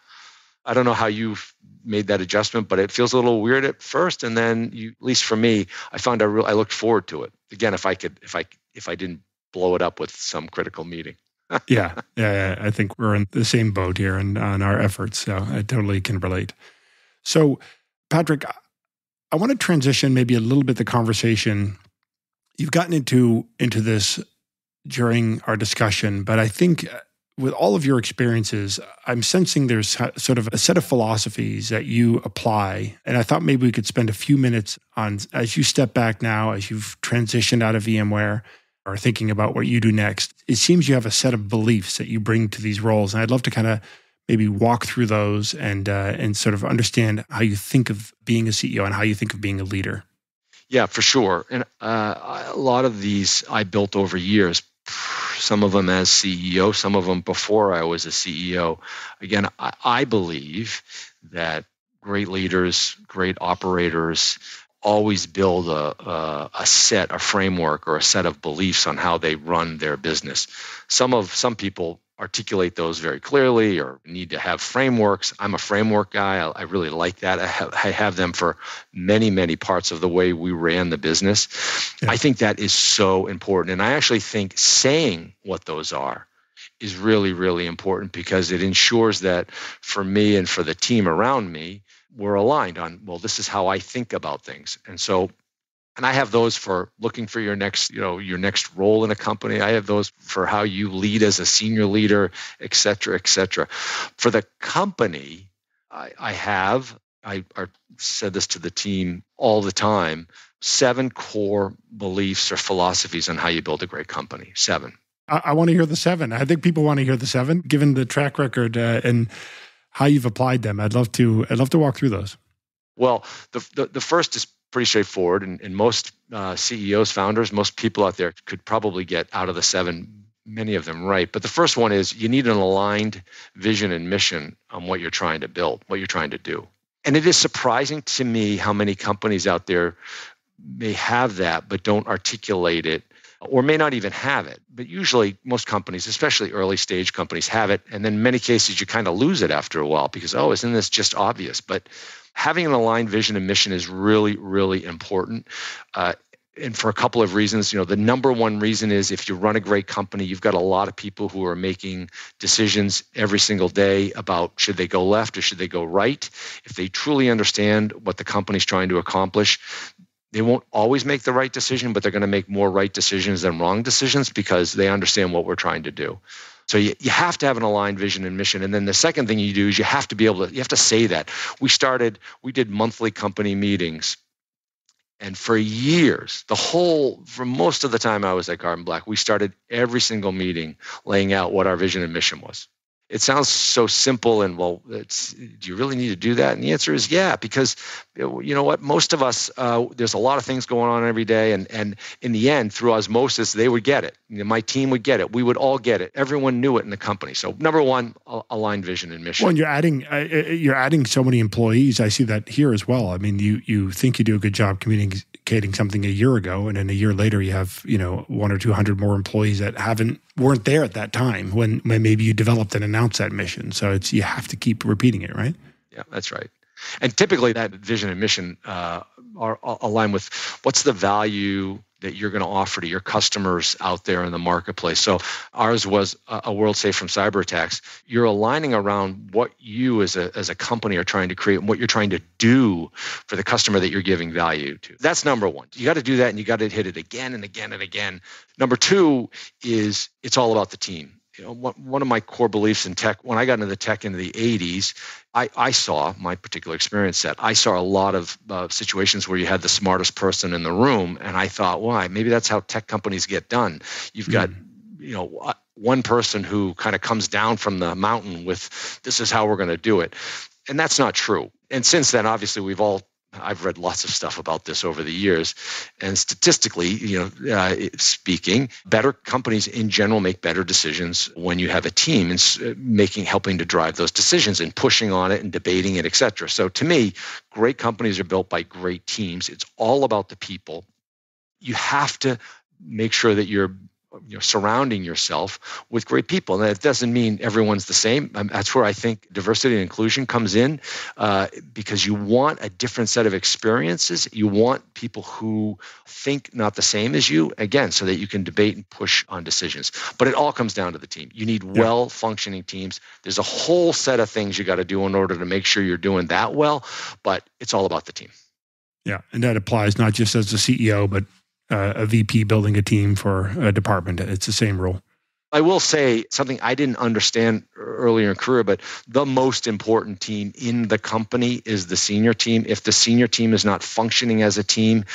I don't know how you've made that adjustment, but it feels a little weird at first. And then at least for me, I found I looked forward to it. Again, if I didn't blow it up with some critical meeting. Yeah. I think we're in the same boat here and on our efforts. So I totally can relate. So Patrick, I want to transition maybe a little bit the conversation. You've gotten into this during our discussion, but I think with all of your experiences, I'm sensing there's sort of a set of philosophies that you apply. And I thought maybe we could spend a few minutes on, as you step back now, as you've transitioned out of VMware or thinking about what you do next, it seems you have a set of beliefs that you bring to these roles. And I'd love to kind of maybe walk through those and sort of understand how you think of being a CEO and how you think of being a leader. Yeah, for sure. And a lot of these I built over years, some of them as CEO, some of them before I was a CEO. Again, I believe that great leaders, great operators always build a framework or a set of beliefs on how they run their business. Some people articulate those very clearly or need to have frameworks. I'm a framework guy. I really like that. I have them for many, many parts of the way we ran the business. Yeah. I think that is so important. And I actually think saying what those are is really, really important because it ensures that for me and for the team around me, we're aligned on, well, this is how I think about things. And I have those for looking for your next role in a company. I have those for how you lead as a senior leader, et cetera, et cetera. For the company, I said this to the team all the time, 7 core beliefs or philosophies on how you build a great company. 7. I want to hear the 7. I think people want to hear the 7, given the track record and how you've applied them. I'd love to walk through those. Well, the first is pretty straightforward, and most CEOs, founders, most people out there could probably get out of the 7, many of them right. But the first one is you need an aligned vision and mission on what you're trying to build, what you're trying to do. And it is surprising to me how many companies out there may have that but don't articulate it, or may not even have it. But usually most companies, especially early stage companies, have it. And then in many cases, you kind of lose it after a while because, isn't this just obvious? But having an aligned vision and mission is really, really important. And for a couple of reasons. The number one reason is if you run a great company, you've got a lot of people who are making decisions every single day about should they go left or should they go right. If they truly understand what the company's trying to accomplish, they won't always make the right decision, but they're going to make more right decisions than wrong decisions because they understand what we're trying to do. So you have to have an aligned vision and mission. And then the second thing you do is you have to say that. We did monthly company meetings. And for years, for most of the time I was at Carbon Black, we started every single meeting laying out what our vision and mission was. It sounds so simple and, do you really need to do that? And the answer is yeah, because you know what? Most of us, there's a lot of things going on every day. And in the end, through osmosis, they would get it. My team would get it. We would all get it. Everyone knew it in the company. So number one, aligned vision and mission. Well, and you're adding so many employees. I see that here as well. I mean, you think you do a good job communicating something a year ago, and then a year later you have 100 or 200 more employees that weren't there at that time when maybe you developed and announced that mission. So you have to keep repeating it, right? Yeah, that's right. And typically that vision and mission are aligned with what's the value that you're going to offer to your customers out there in the marketplace. So ours was a world safe from cyber attacks. You're aligning around what you as a company are trying to create and what you're trying to do for the customer that you're giving value to. That's number one. You got to do that, and you got to hit it again and again and again. Number two is it's all about the team. One of my core beliefs in tech, when I got into the tech in the 80s, I saw, my particular experience set, I saw a lot of situations where you had the smartest person in the room, and I thought, why? Maybe that's how tech companies get done. You've got, one person who kind of comes down from the mountain with, this is how we're going to do it. And that's not true. And since then, obviously, I've read lots of stuff about this over the years, and statistically, speaking, better companies in general make better decisions when you have a team and helping to drive those decisions and pushing on it and debating it, et cetera. So to me, great companies are built by great teams. It's all about the people. You have to make sure that you're surrounding yourself with great people. And that doesn't mean everyone's the same. That's where I think diversity and inclusion comes in, because you want a different set of experiences. You want people who think not the same as you, again, so that you can debate and push on decisions. But it all comes down to the team. You need well-functioning teams. There's a whole set of things you got to do in order to make sure you're doing that well, but it's all about the team. Yeah, and that applies not just as the CEO, but a VP building a team for a department. It's the same rule. I will say something I didn't understand earlier in career, but the most important team in the company is the senior team. If the senior team is not functioning as a team,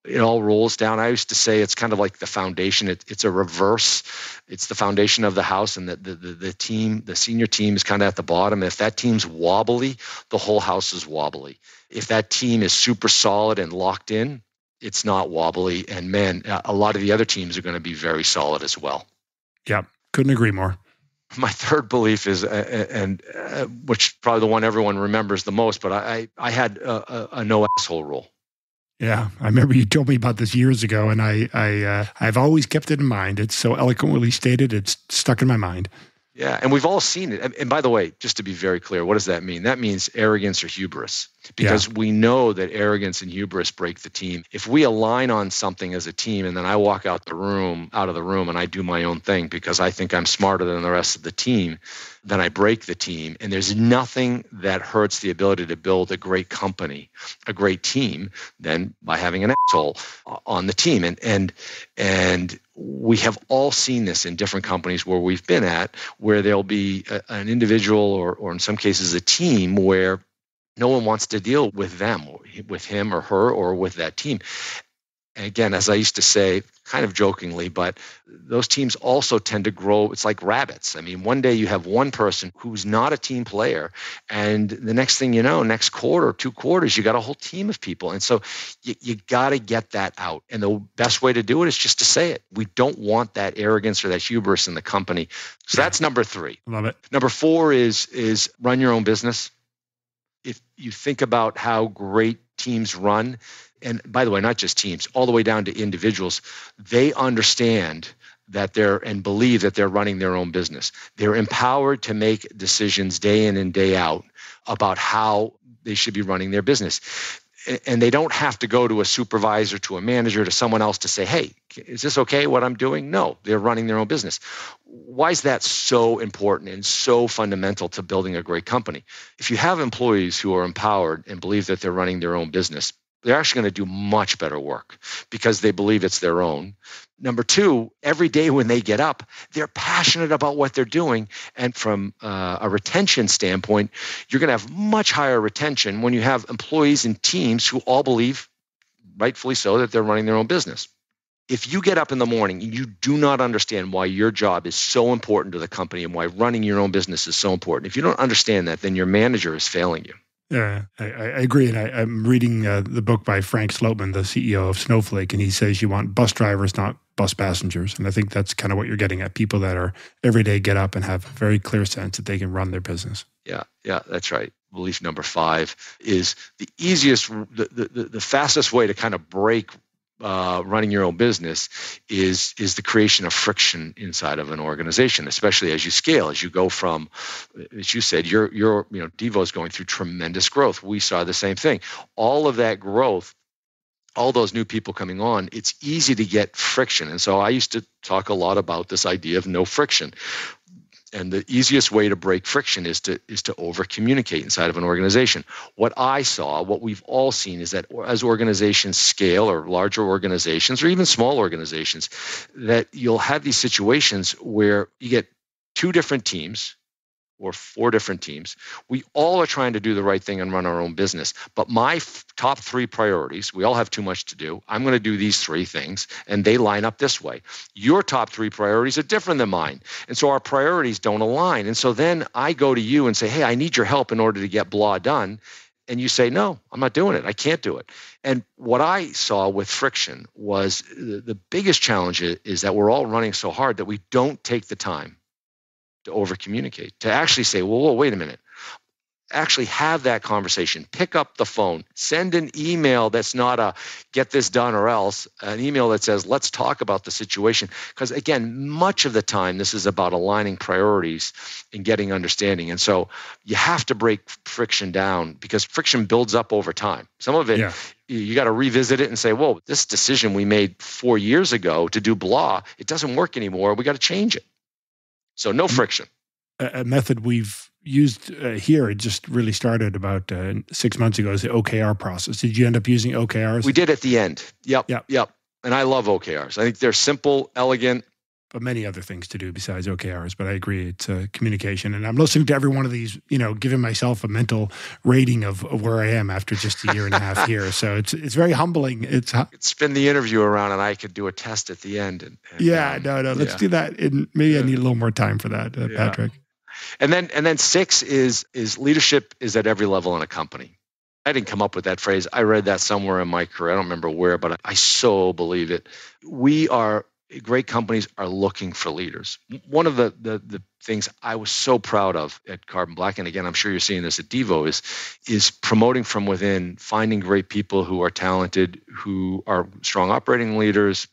it all rolls down. I used to say it's kind of like the foundation. It's a reverse. It's the foundation of the house, and the senior team is kind of at the bottom. If that team's wobbly, the whole house is wobbly. If that team is super solid and locked in, it's not wobbly. And man, a lot of the other teams are going to be very solid as well. Yeah, couldn't agree more. My third belief is, which is probably the one everyone remembers the most, but I had a no asshole rule. Yeah, I remember you told me about this years ago, and I've always kept it in mind. It's so eloquently stated, it's stuck in my mind. Yeah, and we've all seen it. And by the way, just to be very clear, what does that mean? That means arrogance or hubris, because we know that arrogance and hubris break the team. If we align on something as a team, and then I walk out of the room, and I do my own thing because I think I'm smarter than the rest of the team, then I break the team. And there's nothing that hurts the ability to build a great company, a great team, than by having an asshole on the team. And we have all seen this in different companies where we've been at, where there'll be an individual or in some cases a team where no one wants to deal with them, with him or her, or with that team. And again, as I used to say, kind of jokingly, but those teams also tend to grow. It's like rabbits. I mean, one day you have one person who's not a team player, and the next thing you know, next quarter, 2 quarters, you got a whole team of people. And so you got to get that out. And the best way to do it is just to say it. We don't want that arrogance or that hubris in the company. So that's number 3. Love it. Number 4 is run your own business. If you think about how great teams run, and by the way, not just teams, all the way down to individuals, they understand that and believe that they're running their own business. They're empowered to make decisions day in and day out about how they should be running their business. And they don't have to go to a supervisor, to a manager, to someone else to say, hey, is this okay what I'm doing? No, they're running their own business. Why is that so important and so fundamental to building a great company? If you have employees who are empowered and believe that they're running their own business, they're actually going to do much better work because they believe it's their own. Number 2, every day when they get up, they're passionate about what they're doing. And from a retention standpoint, you're going to have much higher retention when you have employees and teams who all believe, rightfully so, that they're running their own business. If you get up in the morning and you do not understand why your job is so important to the company and why running your own business is so important, if you don't understand that, then your manager is failing you. Yeah, I agree. And I'm reading the book by Frank Slootman, the CEO of Snowflake, and he says you want bus drivers, not bus passengers. And I think that's kind of what you're getting at, people that are every day get up and have a very clear sense that they can run their business. Yeah, that's right. Belief number 5 is the easiest, the fastest way to kind of break running your own business is the creation of friction inside of an organization, especially as you scale, as you go from, as you said, Devo is going through tremendous growth. We saw the same thing. All of that growth, all those new people coming on, it's easy to get friction. And so I used to talk a lot about this idea of no friction. And the easiest way to break friction is to over communicate inside of an organization. What I saw, what we've all seen, is that as organizations scale, or larger organizations, or even small organizations, that you'll have these situations where you get 2 different teams. or 4 different teams. We all are trying to do the right thing and run our own business. But my top 3 priorities, we all have too much to do. I'm going to do these 3 things, and they line up this way. Your top 3 priorities are different than mine. And so our priorities don't align. And so then I go to you and say, hey, I need your help in order to get blah done. And you say, no, I'm not doing it. I can't do it. And what I saw with friction was the biggest challenge is that we're all running so hard that we don't take the time to over communicate, to actually say, well, wait a minute. Actually have that conversation, pick up the phone, send an email that's not a get this done or else, an email that says, let's talk about the situation. Because again, much of the time, this is about aligning priorities and getting understanding. And so you have to break friction down because friction builds up over time. Some of it, you got to revisit it and say, whoa, this decision we made 4 years ago to do blah, it doesn't work anymore. We got to change it. So no friction. A method we've used here, it just really started about 6 months ago, is the OKR process. Did you end up using OKRs? We did at the end. Yep. And I love OKRs. I think they're simple, elegant. But many other things to do besides OKRs. But I agree, it's communication. And I'm listening to every one of these, giving myself a mental rating of where I am after just a year and a half here. So it's very humbling. It's spin the interview around, and I could do a test at the end. Let's do that. And maybe I need a little more time for that, Patrick. And then 6 is leadership is at every level in a company. I didn't come up with that phrase. I read that somewhere in my career. I don't remember where, but I so believe it. Great companies are looking for leaders. One of the things I was so proud of at Carbon Black, and again, I'm sure you're seeing this at Devo, is promoting from within, finding great people who are talented, who are strong operating leaders,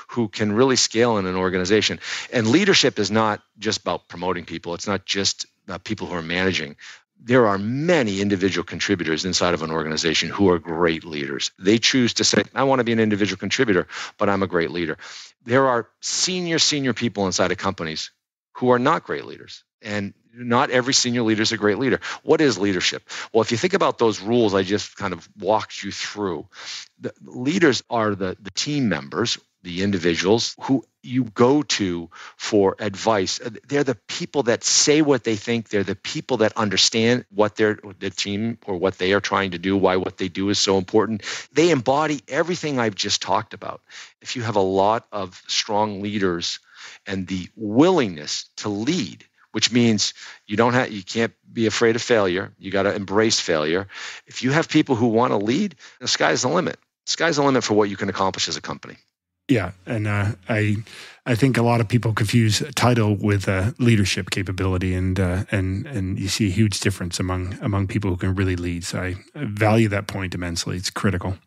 who can really scale in an organization. And leadership is not just about promoting people. It's not just about people who are managing. There are many individual contributors inside of an organization who are great leaders. They choose to say, I want to be an individual contributor, but I'm a great leader. There are senior people inside of companies who are not great leaders. And not every senior leader is a great leader. What is leadership? Well, if you think about those rules I just kind of walked you through, the leaders are the team members, the individuals who you go to for advice. They're the people that say what they think. They're the people that understand what the team or what they are trying to do, why what they do is so important. They embody everything I've just talked about. If you have a lot of strong leaders and the willingness to lead, which means you can't be afraid of failure. You got to embrace failure. If you have people who want to lead, the sky's the limit. The sky's the limit for what you can accomplish as a company. Yeah, and I think a lot of people confuse title with leadership capability, and you see a huge difference among people who can really lead. So I value that point immensely. It's critical.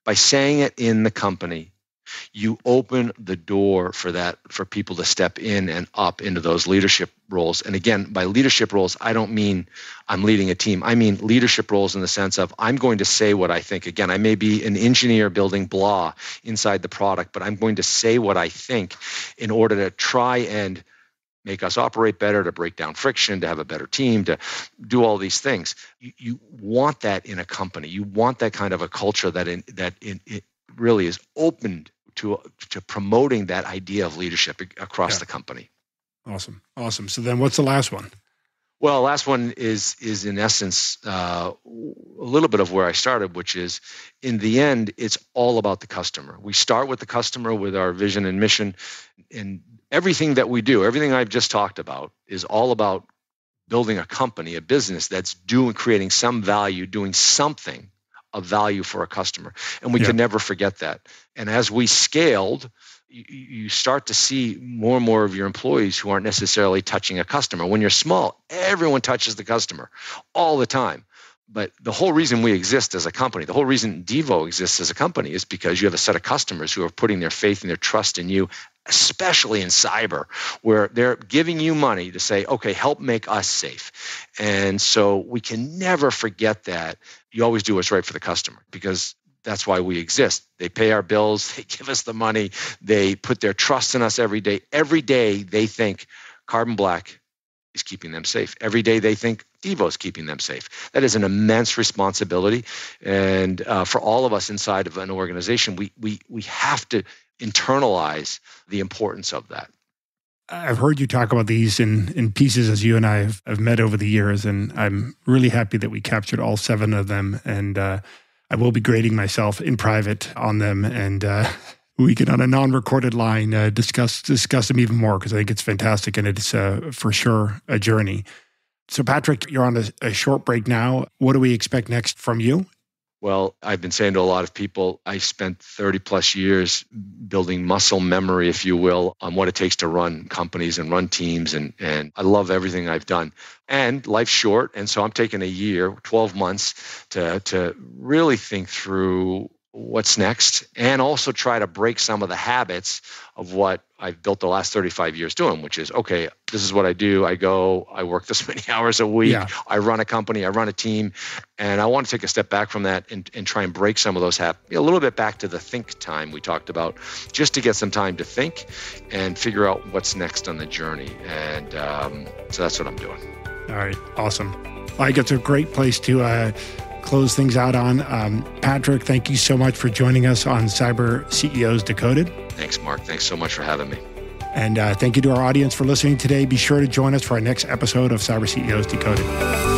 By saying it in the company, you open the door for people to step in and up into those leadership roles. And again, by leadership roles, I don't mean I'm leading a team. I mean leadership roles in the sense of I'm going to say what I think. Again, I may be an engineer building blah inside the product, but I'm going to say what I think in order to try and make us operate better, to break down friction, to have a better team, to do all these things. You want that in a company. You want that kind of a culture that it really is opened to promoting that idea of leadership across the company. Awesome. So then what's the last one? Well, last one is in essence a little bit of where I started, which is in the end, it's all about the customer. We start with the customer with our vision and mission, and everything that we do, everything I've just talked about is all about building a company, a business that's creating some value, doing something of value for a customer. And we can never forget that. And as we scaled, you start to see more and more of your employees who aren't necessarily touching a customer. When you're small, everyone touches the customer all the time. But the whole reason we exist as a company, the whole reason Devo exists as a company is because you have a set of customers who are putting their faith and their trust in you, especially in cyber, where they're giving you money to say, okay, help make us safe. And so we can never forget that. You always do what's right for the customer because that's why we exist. They pay our bills. They give us the money. They put their trust in us every day. Every day they think Carbon Black is keeping them safe. Every day they think Devo is keeping them safe. That is an immense responsibility. And for all of us inside of an organization, we have to internalize the importance of that. I've heard you talk about these in pieces as you and I have met over the years, and I'm really happy that we captured all 7 of them. And I will be grading myself in private on them, and we can, on a non-recorded line, discuss them even more, because I think it's fantastic, and it's for sure a journey. So Patrick, you're on a short break now. What do we expect next from you? Well, I've been saying to a lot of people, I spent 30 plus years building muscle memory, if you will, on what it takes to run companies and run teams. And I love everything I've done. And life's short. And so I'm taking a year, 12 months to really think through what's next, and also try to break some of the habits of what I've built the last 35 years doing, which is, okay, this is what I do. I work this many hours a week. Yeah. I run a company, I run a team, and I want to take a step back from that and try and break some of those habits, a little bit back to the think time we talked about, just to get some time to think and figure out what's next on the journey. And so that's what I'm doing. All right. Awesome. I think it's a great place to close things out on. Patrick, thank you so much for joining us on Cyber CEOs Decoded. Thanks, Mark. Thanks so much for having me. And thank you to our audience for listening today. Be sure to join us for our next episode of Cyber CEOs Decoded.